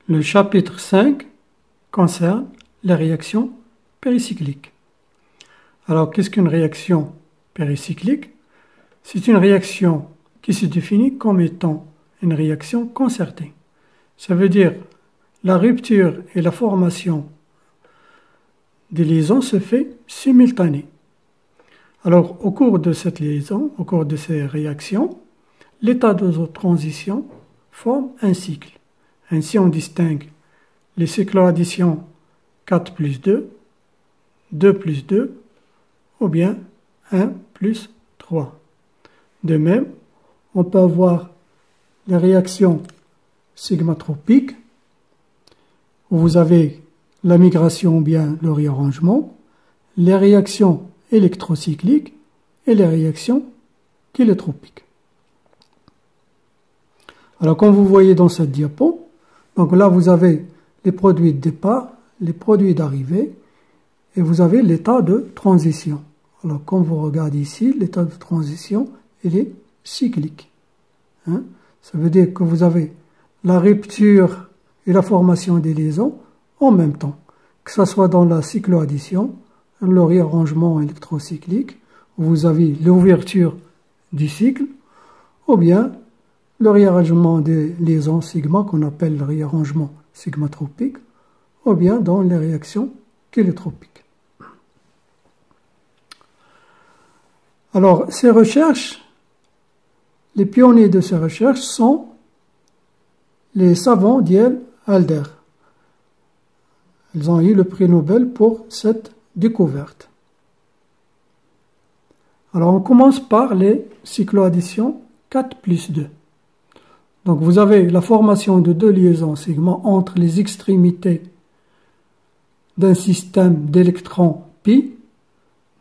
Le chapitre 5 concerne les réactions péricycliques. Alors, qu'est-ce qu'une réaction péricyclique? C'est une réaction qui se définit comme étant une réaction concertée. Ça veut dire la rupture et la formation des liaisons se fait simultanément. Alors, au cours de cette liaison, au cours de ces réactions, l'état de transition forme un cycle. Ainsi, on distingue les cycloadditions 4 plus 2, 2 plus 2, ou bien 1 plus 3. De même, on peut avoir les réactions sigmatropiques, où vous avez la migration ou bien le réarrangement, les réactions électrocycliques et les réactions kélétropiques. Alors, comme vous voyez dans cette diapo, donc là, vous avez les produits de départ, les produits d'arrivée, et vous avez l'état de transition. Alors, comme vous regardez ici, l'état de transition, il est cyclique. Ça veut dire que vous avez la rupture et la formation des liaisons en même temps, que ce soit dans la cycloaddition, le réarrangement électrocyclique, où vous avez l'ouverture du cycle, ou bien le réarrangement des liaisons sigma, qu'on appelle le réarrangement sigmatropique, ou bien dans les réactions kélétropiques. Alors, ces recherches, les pionniers de ces recherches sont les savants Diel-Alder. Ils ont eu le prix Nobel pour cette découverte. Alors, on commence par les cycloadditions 4 plus 2. Donc, vous avez la formation de deux liaisons sigma entre les extrémités d'un système d'électrons pi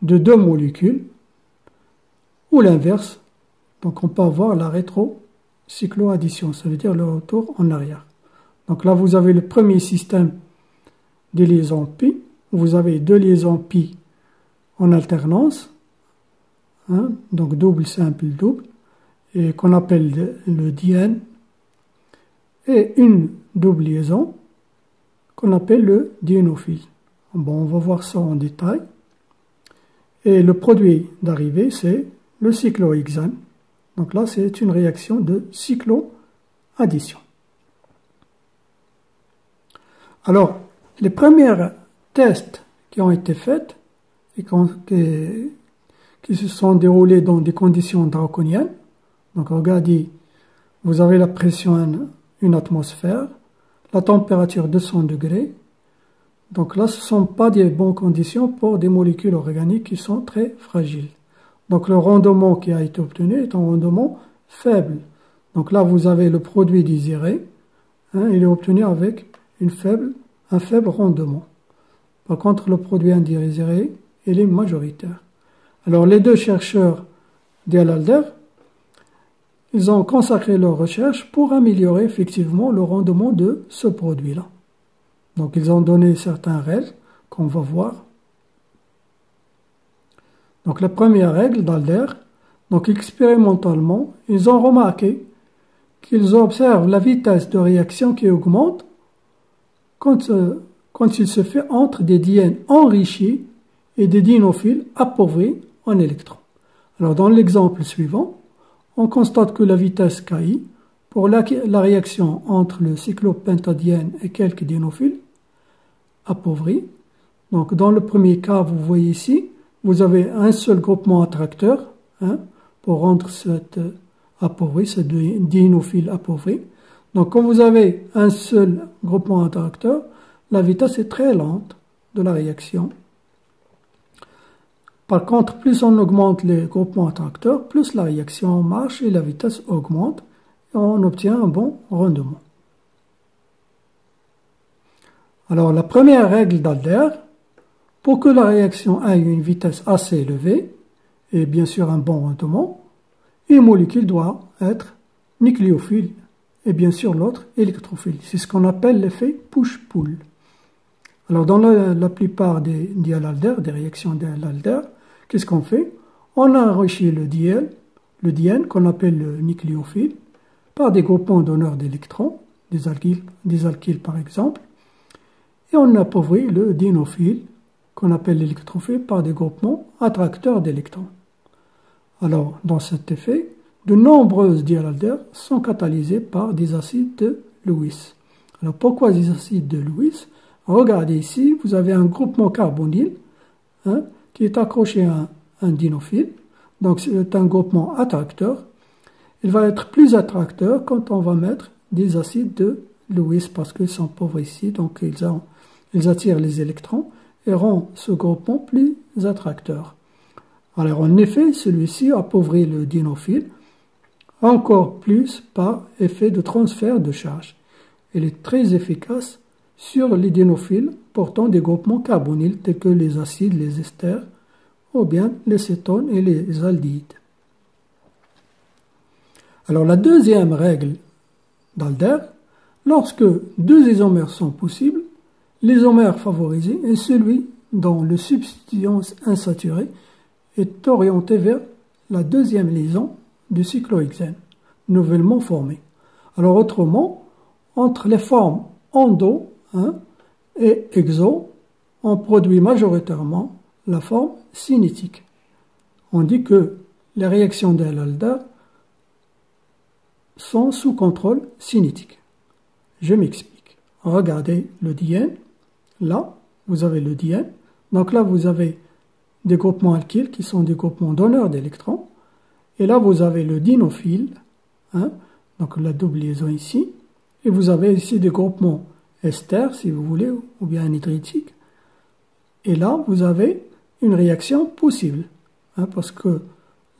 de deux molécules, ou l'inverse. Donc, on peut avoir la rétrocycloaddition, ça veut dire le retour en arrière. Donc là, vous avez le premier système des liaisons pi, où vous avez deux liaisons pi en alternance, donc double, simple, double, et qu'on appelle le diène, et une double liaison qu'on appelle le diénophile. Bon, on va voir ça en détail. Et le produit d'arrivée, c'est le cyclohexane. Donc là, c'est une réaction de cycloaddition. Alors, les premiers tests qui ont été faits et qui se sont déroulés dans des conditions draconiennes. Donc, regardez, vous avez la pression, une atmosphère, la température 200 degrés. Donc là, ce ne sont pas des bonnes conditions pour des molécules organiques qui sont très fragiles. Donc le rendement qui a été obtenu est un rendement faible. Donc là, vous avez le produit désiré, il est obtenu avec un faible rendement. Par contre, le produit indésiré, il est majoritaire. Alors les deux chercheurs Diel-Alder, ils ont consacré leur recherche pour améliorer effectivement le rendement de ce produit-là. Donc ils ont donné certaines règles qu'on va voir. Donc la première règle d'Alder, donc expérimentalement, ils ont remarqué qu'ils observent la vitesse de réaction qui augmente quand il se fait entre des diènes enrichis et des diénophiles appauvris en électrons. Alors dans l'exemple suivant, on constate que la vitesse KI pour la réaction entre le cyclopentadiène et quelques diénophiles appauvris. Donc dans le premier cas, vous voyez ici, vous avez un seul groupement attracteur pour rendre cette appauvri, ce diénophile appauvri. Donc quand vous avez un seul groupement attracteur, la vitesse est très lente de la réaction. Par contre, plus on augmente les groupements attracteurs, plus la réaction marche et la vitesse augmente et on obtient un bon rendement. Alors la première règle d'Alder, pour que la réaction ait une vitesse assez élevée et bien sûr un bon rendement, une molécule doit être nucléophile et bien sûr l'autre électrophile. C'est ce qu'on appelle l'effet push-pull. Alors dans la plupart des Diel-Alder, des réactions Diel-Alder, qu'est-ce qu'on fait? On enrichit le diène qu'on appelle le nucléophile par des groupements donneurs d'électrons, des alkyles par exemple, et on appauvrit le dienophile, qu'on appelle l'électrophile, par des groupements attracteurs d'électrons. Alors, dans cet effet, de nombreuses dialdères sont catalysées par des acides de Lewis. Alors, pourquoi des acides de Lewis? Regardez ici, vous avez un groupement carbonyle qui est accroché à un dienophile. Donc, c'est un groupement attracteur. Il va être plus attracteur quand on va mettre des acides de Lewis parce qu'ils sont pauvres ici, donc ils attirent les électrons et rendent ce groupement plus attracteur. Alors, en effet, celui-ci appauvrit le dienophile encore plus par effet de transfert de charge. Il est très efficace sur les dienophiles portant des groupements carbonyles tels que les acides, les esters, ou bien les cétones et les aldéhydes. Alors la deuxième règle d'Alder, lorsque deux isomères sont possibles, l'isomère favorisé est celui dont le substituant insaturé est orienté vers la deuxième liaison du cyclohexène, nouvellement formée. Alors autrement, entre les formes endo et exo, on produit majoritairement la forme cinétique. On dit que les réactions d'Alder sont sous contrôle cinétique. Je m'explique. Regardez le diène. Là, vous avez le diène. Donc là, vous avez des groupements alkyles qui sont des groupements donneurs d'électrons. Et là, vous avez le dienophile, donc la double liaison ici. Et vous avez ici des groupements esters, si vous voulez, ou bien anhydriques. Et là, vous avez une réaction possible. Parce que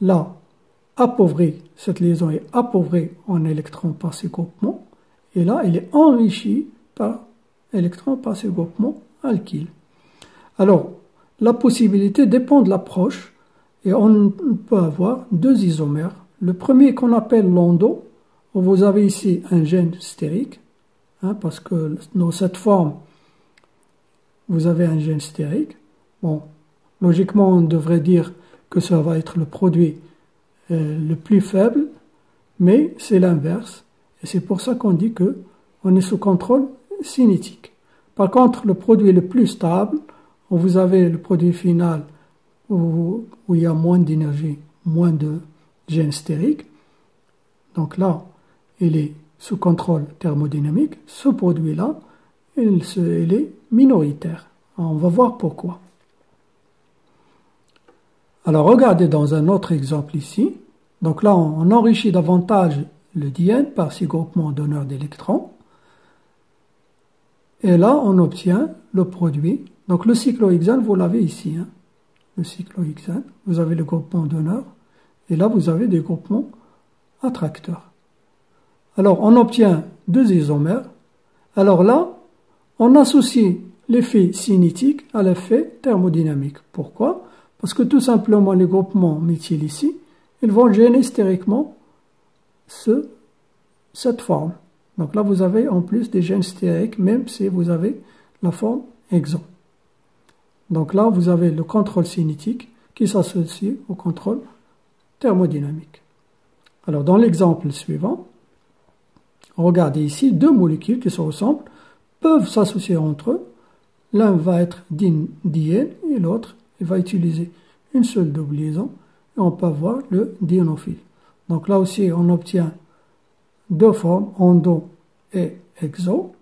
là, cette liaison est appauvrie en électrons par ces groupements. Et là, elle est enrichie par électrons par ces groupements alkyles. Alors, la possibilité dépend de l'approche. Et on peut avoir deux isomères. Le premier qu'on appelle l'endo, où vous avez ici un gène stérique, parce que dans cette forme, vous avez un gène stérique. Bon, logiquement, on devrait dire que ça va être le produit le plus faible, mais c'est l'inverse. Et c'est pour ça qu'on dit qu'on est sous contrôle cinétique. Par contre, le produit le plus stable, où vous avez le produit final où il y a moins d'énergie, moins de gènes stériques. Donc là, il est sous contrôle thermodynamique. Ce produit-là, il est minoritaire. On va voir pourquoi. Alors regardez dans un autre exemple ici. Donc là, on enrichit davantage le diène par ces groupements donneurs d'électrons. Et là, on obtient le produit. Donc le cyclohexane, vous l'avez ici. Le cyclohexane, vous avez le groupement donneur. Et là, vous avez des groupements attracteurs. Alors, on obtient deux isomères. Alors là, on associe l'effet cinétique à l'effet thermodynamique. Pourquoi? Parce que tout simplement, les groupements méthyl ici, ils vont gêner stériquement cette forme. Donc là, vous avez en plus des gènes stériques, même si vous avez la forme exo. Donc là, vous avez le contrôle cinétique qui s'associe au contrôle thermodynamique. Alors, dans l'exemple suivant, regardez ici, deux molécules qui se ressemblent peuvent s'associer entre eux. L'un va être diène et l'autre, il va utiliser une seule double liaison et on peut avoir le dienophile. Donc là aussi, on obtient deux formes, endo et exo.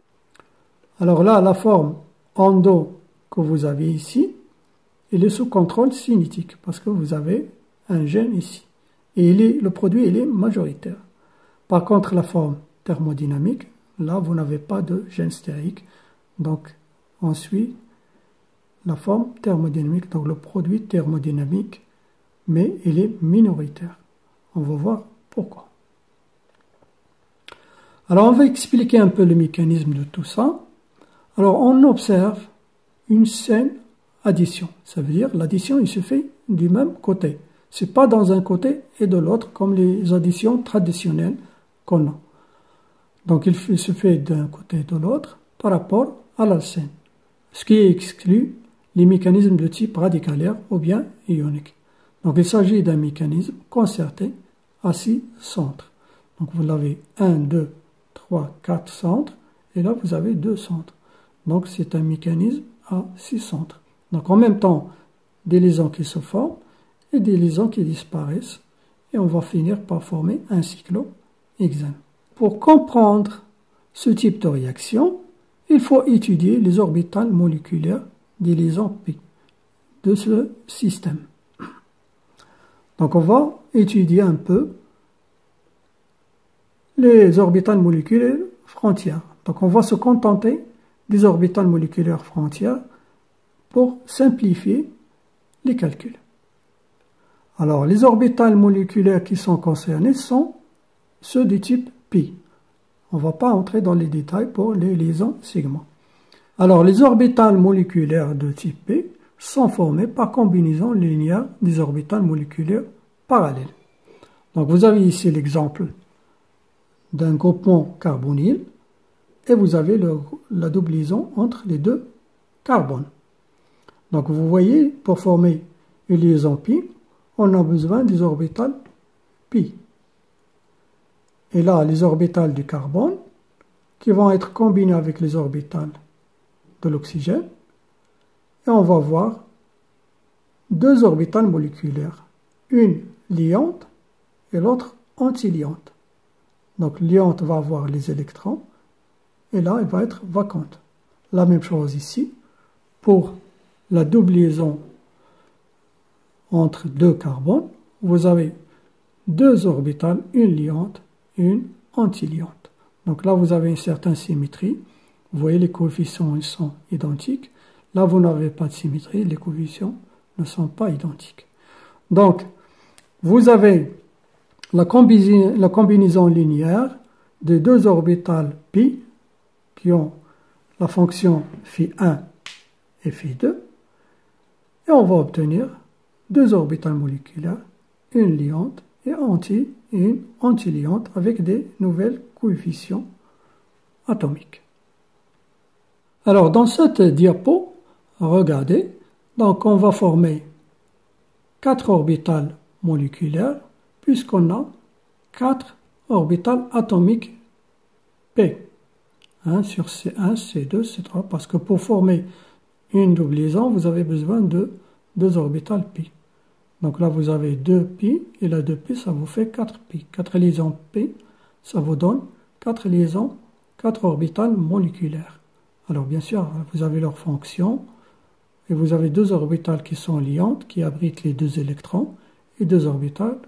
Alors là, la forme endo que vous avez ici, il est sous contrôle cinétique parce que vous avez un gène ici. Et le produit, il est majoritaire. Par contre, la forme thermodynamique, là, vous n'avez pas de gène stérique. Donc, on suit la forme thermodynamique, donc le produit thermodynamique, mais il est minoritaire. On va voir pourquoi. Alors, on va expliquer un peu le mécanisme de tout ça. Alors, on observe une saine addition. Ça veut dire l'addition, il se fait du même côté. C'est pas dans un côté et de l'autre comme les additions traditionnelles qu'on a. Donc, il se fait d'un côté et de l'autre par rapport à l'alcène. Ce qui exclut les mécanismes de type radicalaire ou bien ionique. Donc, il s'agit d'un mécanisme concerté à 6 centres. Donc, vous l'avez 1, 2, 3, 4 centres, et là vous avez 2 centres. Donc c'est un mécanisme à 6 centres. Donc en même temps, des liaisons qui se forment et des liaisons qui disparaissent, et on va finir par former un cyclohexane. Pour comprendre ce type de réaction, il faut étudier les orbitales moléculaires des liaisons pi de ce système. Donc on va étudier un peu les orbitales moléculaires frontières. Donc on va se contenter des orbitales moléculaires frontières pour simplifier les calculs. Alors les orbitales moléculaires qui sont concernés sont ceux du type pi. On ne va pas entrer dans les détails pour les liaisons sigma. Alors les orbitales moléculaires de type P sont formées par combinaison linéaire des orbitales moléculaires parallèles. Donc vous avez ici l'exemple d'un groupement carbonyle et vous avez la double liaison entre les deux carbones. Donc vous voyez, pour former une liaison pi, on a besoin des orbitales pi. Et là, les orbitales du carbone qui vont être combinées avec les orbitales de l'oxygène. Et on va voir deux orbitales moléculaires, une liante et l'autre antiliante. Donc liante va avoir les électrons et là elle va être vacante. La même chose ici pour la double liaison entre deux carbones. Vous avez deux orbitales, une liante et une antiliante. Donc là vous avez une certaine symétrie. Vous voyez les coefficients ils sont identiques. Là vous n'avez pas de symétrie, les coefficients ne sont pas identiques. Donc vous avez la combinaison linéaire des deux orbitales pi qui ont la fonction φ1 et φ2 et on va obtenir deux orbitales moléculaires, une liante et une antiliante avec des nouvelles coefficients atomiques. Alors dans cette diapo, regardez, donc on va former 4 orbitales moléculaires puisqu'on a 4 orbitales atomiques P. Sur C1, C2, C3, parce que pour former une double liaison, vous avez besoin de 2 orbitales pi. Donc là, vous avez 2 pi, et la 2 pi, ça vous fait 4 pi. 4 liaisons pi, ça vous donne 4 liaisons, 4 orbitales moléculaires. Alors bien sûr, vous avez leur fonction, et vous avez 2 orbitales qui sont liantes, qui abritent les 2 électrons, et 2 orbitales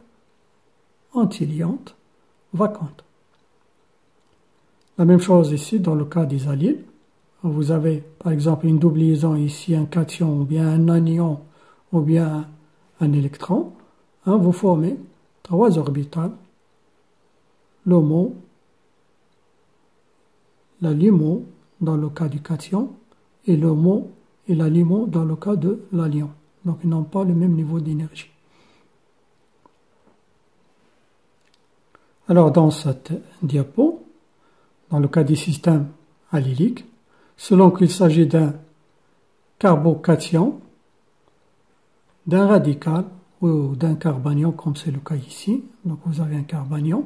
antiliantes, vacantes. La même chose ici dans le cas des allyles. Vous avez par exemple une double liaison ici, un cation, ou bien un anion, ou bien un électron. Vous formez 3 orbitales, l'homo, la limo dans le cas du cation, et l'homo et la limo dans le cas de l'anion. Donc ils n'ont pas le même niveau d'énergie. Alors dans cette diapo, dans le cas des systèmes allyliques, selon qu'il s'agit d'un carbocation, d'un radical ou d'un carbanion, comme c'est le cas ici, donc vous avez un carbanion,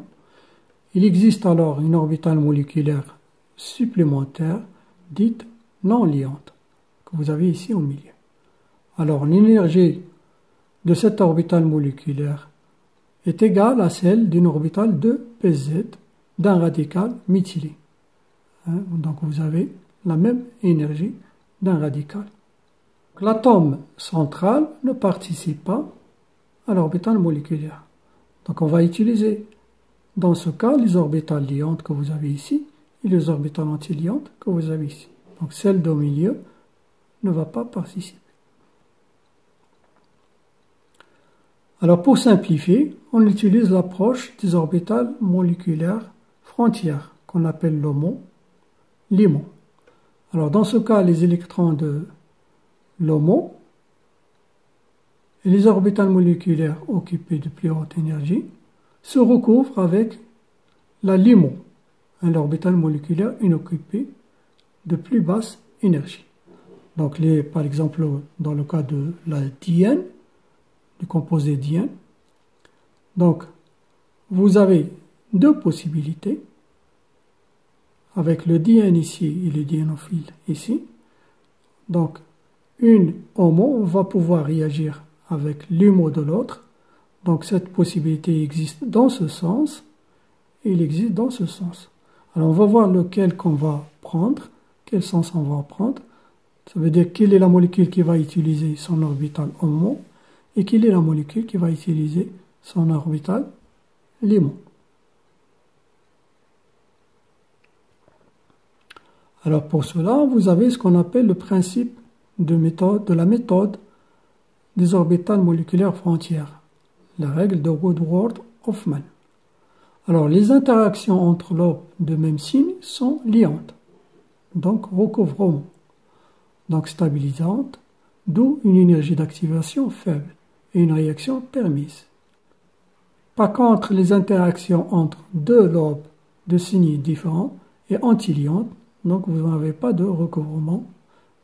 il existe alors une orbitale moléculaire supplémentaire dite non liante, que vous avez ici au milieu. Alors l'énergie de cette orbitale moléculaire est égale à celle d'une orbitale de pz d'un radical méthylé. Donc vous avez la même énergie d'un radical. L'atome central ne participe pas à l'orbitale moléculaire. Donc on va utiliser dans ce cas les orbitales liantes que vous avez ici et les orbitales antiliantes que vous avez ici. Donc celle d'au milieu ne va pas participer. Alors pour simplifier, on utilise l'approche des orbitales moléculaires frontières qu'on appelle l'HOMO, LIMO. Alors dans ce cas, les électrons de l'HOMO et les orbitales moléculaires occupées de plus haute énergie se recouvrent avec la LIMO, l'orbitale moléculaire inoccupée de plus basse énergie. Donc par exemple dans le cas de la diène, du composé diène, donc vous avez deux possibilités. avec le diène ici et le diénophile ici. Donc, une HOMO va pouvoir réagir avec l'HUMO de l'autre. Donc, cette possibilité existe dans ce sens et il existe dans ce sens. Alors, on va voir lequel qu'on va prendre, quel sens on va prendre. Ça veut dire quelle est la molécule qui va utiliser son orbital HOMO et quelle est la molécule qui va utiliser son orbital LIMO. Alors pour cela, vous avez ce qu'on appelle le principe de la méthode des orbitales moléculaires frontières, la règle de Woodward-Hoffmann. Alors les interactions entre lobes de même signe sont liantes, donc recouvrement, donc stabilisantes, d'où une énergie d'activation faible et une réaction permise. Par contre, les interactions entre deux lobes de signes différents est antiliante, donc vous n'avez pas de recouvrement,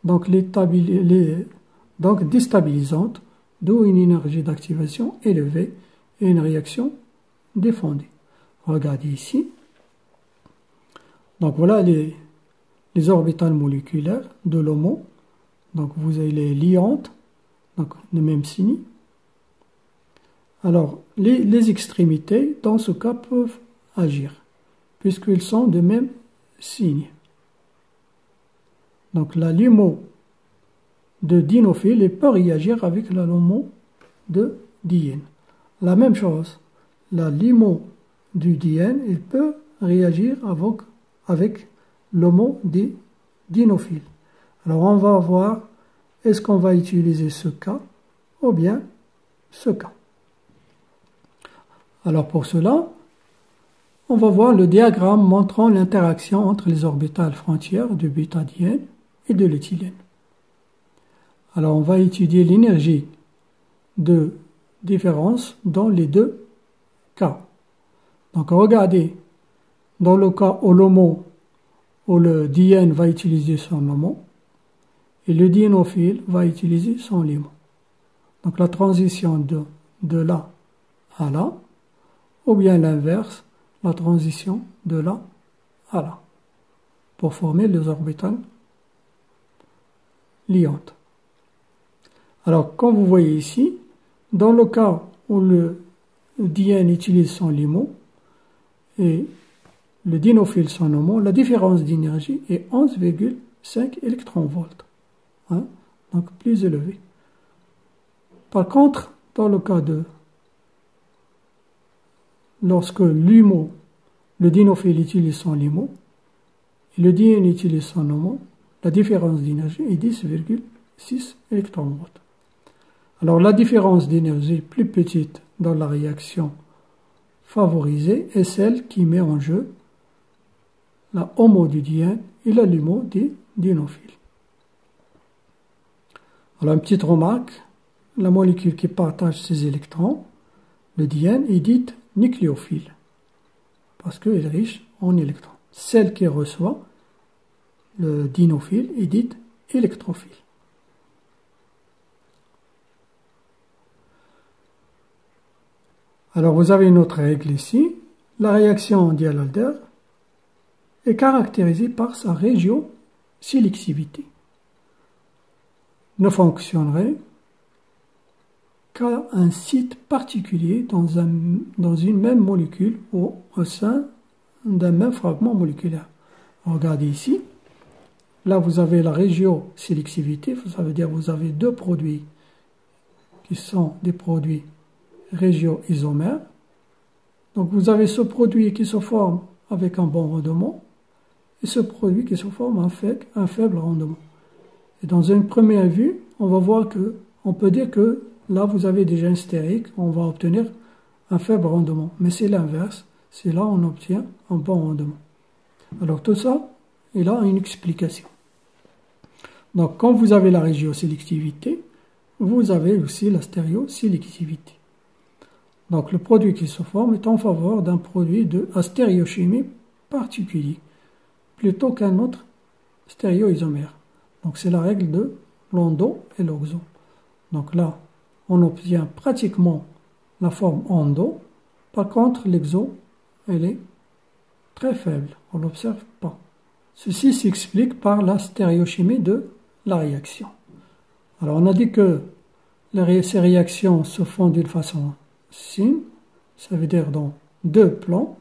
donc déstabilisante, d'où une énergie d'activation élevée et une réaction défendue. Regardez ici. Donc voilà les orbitales moléculaires de l'HOMO. Donc vous avez les liantes, donc le même signe. Alors les extrémités, dans ce cas, peuvent agir, puisqu'ils sont de même signe. Donc la LUMO de diénophile il peut réagir avec la LUMO de diène. La même chose, la LUMO du diène, il peut réagir avec l'HOMO des diénophiles. Alors on va voir, est-ce qu'on va utiliser ce cas ou bien ce cas. Alors pour cela, on va voir le diagramme montrant l'interaction entre les orbitales frontières du bêta-diène et de l'éthylène. Alors on va étudier l'énergie de différence dans les deux cas. Donc regardez, dans le cas où l'HOMO, où le diène va utiliser son HOMO, et le diénophile va utiliser son LIMO. Donc la transition de là à là, ou bien l'inverse, la transition de là à là, pour former les orbitales liantes. Alors, comme vous voyez ici, dans le cas où le diène utilise son LIMO et le diénophile son HOMO, la différence d'énergie est 11,5 électronvolts, donc plus élevée. Par contre, dans le cas de lorsque l'HUMO, le diénophile utilise son LIMO et le diène utilise son HOMO, la différence d'énergie est 10,6 électronvolts. Alors la différence d'énergie plus petite dans la réaction favorisée est celle qui met en jeu la HOMO du diène et la LUMO des diénophiles. Alors une petite remarque, la molécule qui partage ses électrons, le diène, est dite nucléophile parce qu'elle est riche en électrons. Celle qui reçoit le diénophile est dite électrophile. Alors vous avez une autre règle ici. La réaction Diel-Alder est caractérisée par sa régiosélectivité. Ne fonctionnerait qu'à un site particulier dans une même molécule ou au sein d'un même fragment moléculaire. Regardez ici. Là, vous avez la régiosélectivité, ça veut dire que vous avez deux produits qui sont des produits régio-isomères. Donc vous avez ce produit qui se forme avec un bon rendement et ce produit qui se forme avec un faible rendement. Et dans une première vue, on va voir on peut dire que là vous avez déjà un stérique, on va obtenir un faible rendement. Mais c'est l'inverse, c'est là on obtient un bon rendement. Alors tout ça, il a une explication. Donc quand vous avez la régiosélectivité, vous avez aussi la stéréosélectivité. Donc le produit qui se forme est en faveur d'un produit à stéréochimie particulier, plutôt qu'un autre stéréoisomère. Donc c'est la règle de l'endo et l'oxo. Donc là, on obtient pratiquement la forme endo. Par contre, l'exo, elle est très faible, on ne l'observe pas. Ceci s'explique par la stéréochimie de la réaction. Alors on a dit que ces réactions se font d'une façon syn, ça veut dire dans deux plans.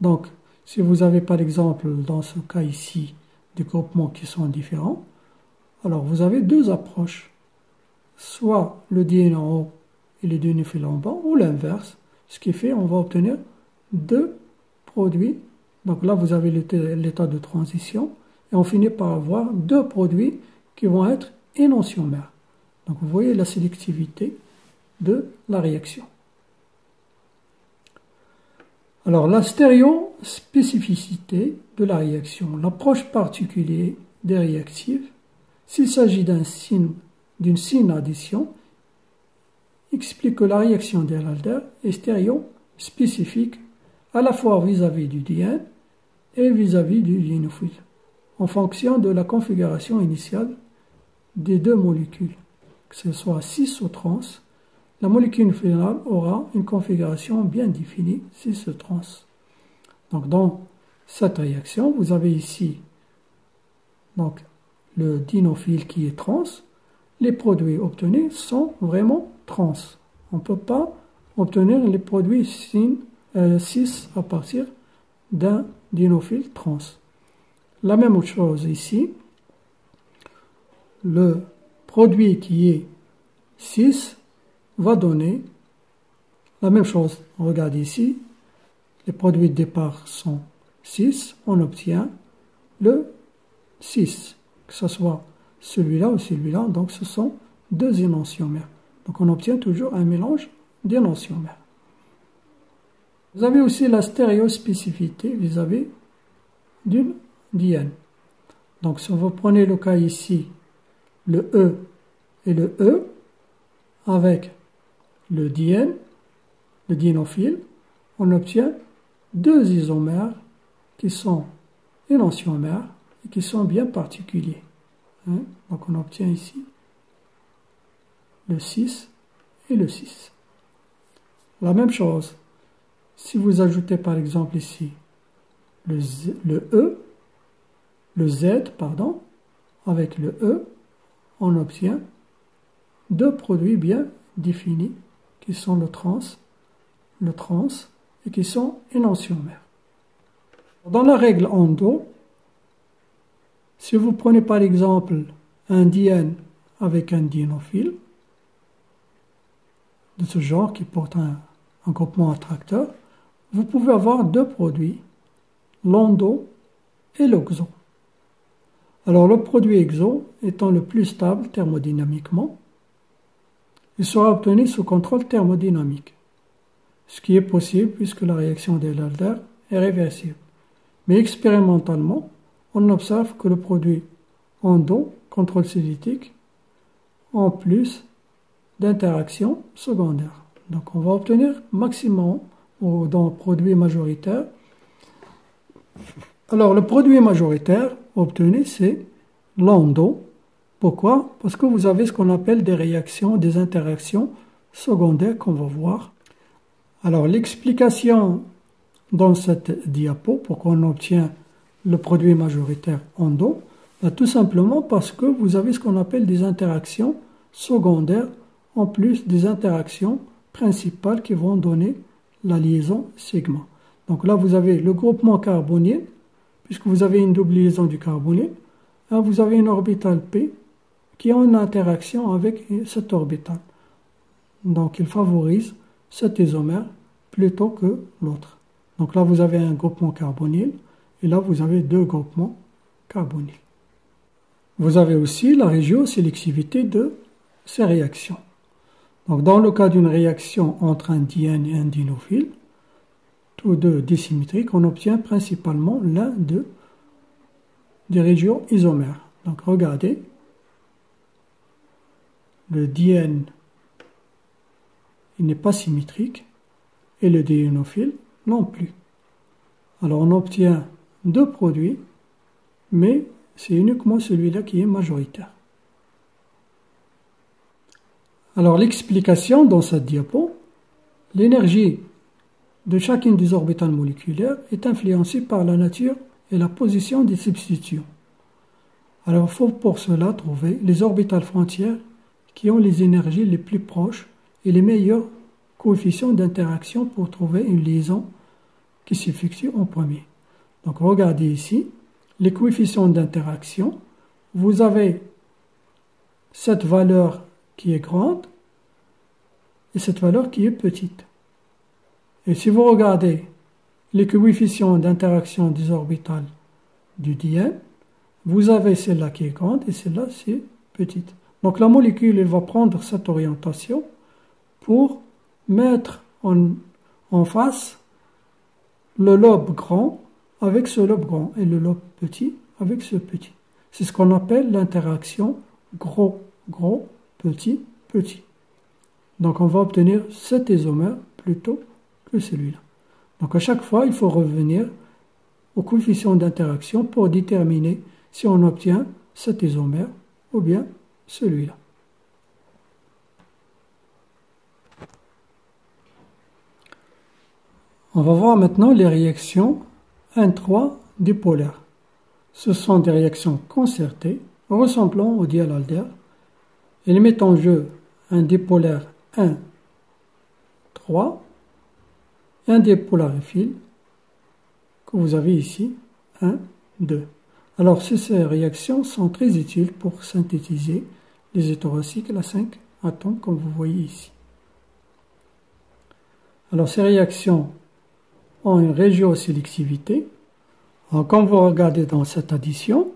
Donc si vous avez par exemple dans ce cas ici des groupements qui sont différents, alors vous avez deux approches, soit le diène en haut et le diénophile en bas, ou l'inverse, ce qui fait on va obtenir deux produits. Donc là vous avez l'état de transition et on finit par avoir deux produits qui vont être énantiomères. Donc vous voyez la sélectivité de la réaction. Alors la stéréospécificité de la réaction, l'approche particulière des réactifs, s'il s'agit d'une syn-addition, explique que la réaction d'Erlalder est stéréospécifique à la fois vis-à-vis du diène et vis-à-vis du diénophile, en fonction de la configuration initiale des deux molécules, que ce soit cis ou trans. La molécule finale aura une configuration bien définie, cis ou trans. Donc dans cette réaction, vous avez ici donc, le diénophile qui est trans. Les produits obtenus sont vraiment trans. On ne peut pas obtenir les produits cis à partir d'un diénophile trans. La même chose ici, le produit qui est cis va donner la même chose. Regardez ici, les produits de départ sont cis, on obtient le cis, que ce soit celui-là ou celui-là, donc ce sont deux énantiomères. Donc on obtient toujours un mélange d'énantiomères. Vous avez aussi la stéréospécificité vis-à-vis d'une diène. Donc si vous prenez le cas ici, le E et le E, avec le diène, le diénophile, on obtient deux isomères qui sont énantiomères et qui sont bien particuliers. Donc on obtient ici le 6 et le 6. La même chose, si vous ajoutez par exemple ici le Z, avec le E, on obtient deux produits bien définis qui sont le trans et qui sont énantiomères. Dans la règle endo, si vous prenez par exemple un diène avec un diénophile de ce genre qui porte un groupement attracteur, vous pouvez avoir deux produits, l'endo et l'oxo. Alors le produit exo étant le plus stable thermodynamiquement, il sera obtenu sous contrôle thermodynamique, ce qui est possible puisque la réaction d'Erlalder est réversible. Mais expérimentalement, on observe que le produit endo, contrôle cinétique, en plus d'interactions secondaires. Donc on va obtenir maximum dans le produit majoritaire. Alors le produit majoritaire obtenu, c'est l'endo. Pourquoi? Parce que vous avez ce qu'on appelle des réactions, des interactions secondaires qu'on va voir. Alors l'explication dans cette diapo, pourquoi on obtient le produit majoritaire endo, tout simplement parce que vous avez ce qu'on appelle des interactions secondaires en plus des interactions principales qui vont donner la liaison sigma. Donc là, vous avez le groupement carbonyle, puisque vous avez une double liaison du carbonyle, et vous avez une orbitale P qui est en interaction avec cet orbital. Donc il favorise cet isomère plutôt que l'autre. Donc là, vous avez un groupement carbonyle, et là, vous avez deux groupements carbonyles. Vous avez aussi la régiosélectivité de ces réactions. Donc, dans le cas d'une réaction entre un diène et un diénophile, tous deux dissymétriques, on obtient principalement l'un des régions isomères. Donc, regardez, le diène il n'est pas symétrique et le diénophile non plus. Alors, on obtient deux produits, mais c'est uniquement celui-là qui est majoritaire. Alors l'explication dans cette diapo, l'énergie de chacune des orbitales moléculaires est influencée par la nature et la position des substituts. Alors, il faut pour cela trouver les orbitales frontières qui ont les énergies les plus proches et les meilleurs coefficients d'interaction pour trouver une liaison qui s'effectue en premier. Donc, regardez ici, les coefficients d'interaction. Vous avez cette valeur qui est grande et cette valeur qui est petite. Et si vous regardez les coefficients d'interaction des orbitales du diène, vous avez celle-là qui est grande et celle-là c'est petite. Donc la molécule elle va prendre cette orientation pour mettre en face le lobe grand avec ce lobe grand et le lobe petit avec ce petit. C'est ce qu'on appelle l'interaction gros, petit, petit. Donc on va obtenir cet isomère plutôt que celui-là. Donc à chaque fois, il faut revenir au coefficient d'interaction pour déterminer si on obtient cet isomère ou bien celui-là. On va voir maintenant les réactions 1,3 dipolaires. Ce sont des réactions concertées ressemblant au dial-aldère. Elles mettent en jeu un dipolaire 1, 3 et un dipolarophile que vous avez ici, 1, 2. Alors, ces réactions sont très utiles pour synthétiser les hétérocycles à 5 atomes, comme vous voyez ici. Alors, ces réactions ont une régiosélectivité. Alors, quand vous regardez dans cette addition,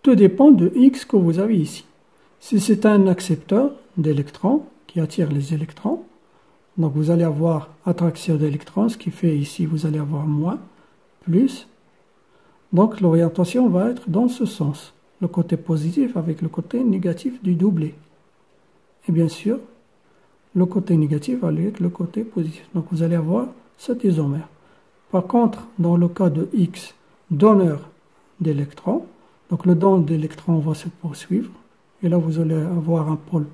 tout dépend de X que vous avez ici. Si c'est un accepteur d'électrons qui attire les électrons, donc vous allez avoir attraction d'électrons, ce qui fait ici, vous allez avoir moins, plus. Donc l'orientation va être dans ce sens, le côté positif avec le côté négatif du doublé. Et bien sûr, le côté négatif avec le côté positif. Donc vous allez avoir cet isomère. Par contre, dans le cas de X, donneur d'électrons, donc le don d'électrons va se poursuivre. Et là, vous allez avoir un pôle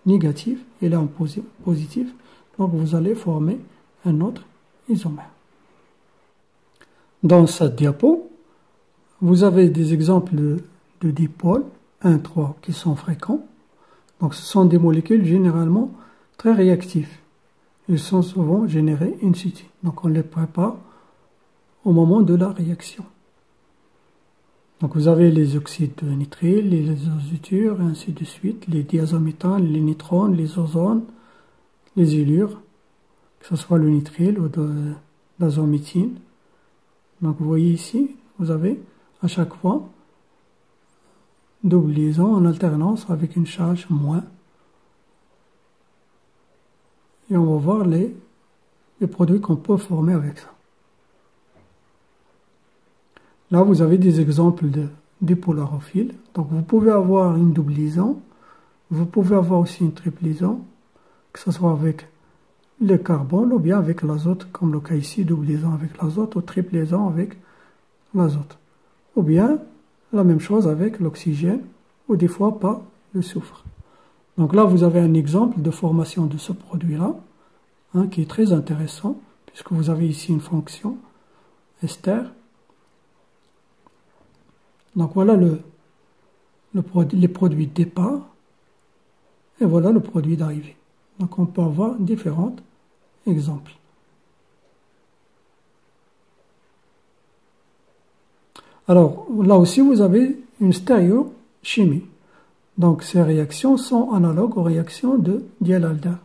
négatif et là un positif. Donc vous allez former un autre isomère. Dans cette diapo, vous avez des exemples de dipôles 1, 3 qui sont fréquents. Donc ce sont des molécules généralement très réactives. Ils sont souvent générés in situ. Donc on les prépare au moment de la réaction. Donc vous avez les oxydes de nitrile, les azotures, et ainsi de suite, les diazométhanes, les nitrones, les ozones, les ylures, que ce soit le nitrile ou de l'azométhine. Donc vous voyez ici, vous avez à chaque fois double liaison en alternance avec une charge moins. Et on va voir les produits qu'on peut former avec ça. Là, vous avez des exemples de dipolarophiles. Donc, vous pouvez avoir une double liaison. Vous pouvez avoir aussi une triple liaison, que ce soit avec le carbone ou bien avec l'azote, comme le cas ici, double liaison avec l'azote ou triple liaison avec l'azote. Ou bien la même chose avec l'oxygène ou des fois pas le soufre. Donc là, vous avez un exemple de formation de ce produit-là, hein, qui est très intéressant, puisque vous avez ici une fonction ester. Donc voilà les produits de départ et voilà le produit d'arrivée. Donc on peut avoir différents exemples. Alors là aussi vous avez une stéréochimie. Donc ces réactions sont analogues aux réactions de dial-aldère.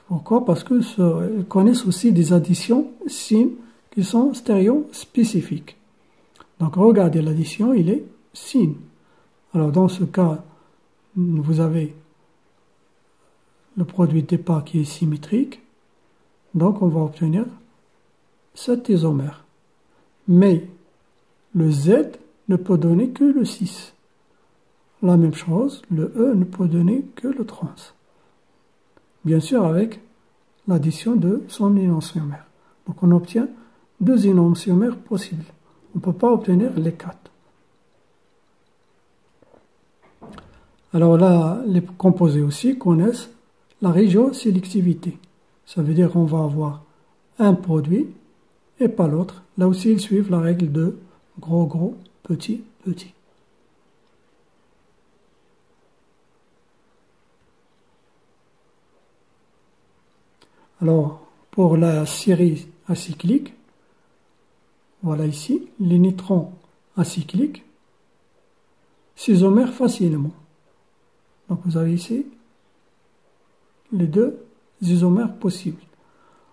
Pourquoi? Parce qu'ils connaissent aussi des additions syn qui sont stéréospécifiques. Donc regardez l'addition, il est syn. Alors dans ce cas, vous avez le produit de départ qui est symétrique. Donc on va obtenir cet isomère. Mais le Z ne peut donner que le 6. La même chose, le E ne peut donner que le trans. Bien sûr avec l'addition de son énantiomère. Donc on obtient 2 énantiomères possibles. On ne peut pas obtenir les 4. Alors là, les composés aussi connaissent la régiosélectivité. Ça veut dire qu'on va avoir un produit et pas l'autre. Là aussi, ils suivent la règle de gros, gros, petit, petit. Alors, pour la série acyclique, voilà ici, les nitrons acycliques s'isomèrent facilement. Donc vous avez ici les deux isomères possibles.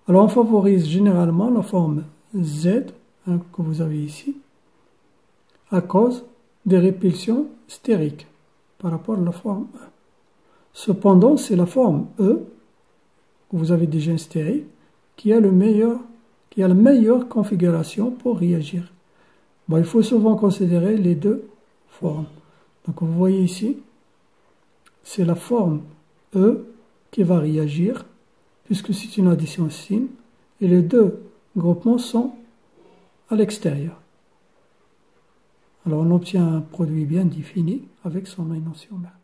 Alors on favorise généralement la forme Z, que vous avez ici, à cause des répulsions stériques par rapport à la forme E. Cependant, c'est la forme E, que vous avez déjà une stérique, qui a la meilleure configuration pour réagir. Bon, il faut souvent considérer les deux formes. Donc vous voyez ici, c'est la forme E qui va réagir, puisque c'est une addition signe, et les deux groupements sont à l'extérieur. Alors on obtient un produit bien défini avec son énonciomère.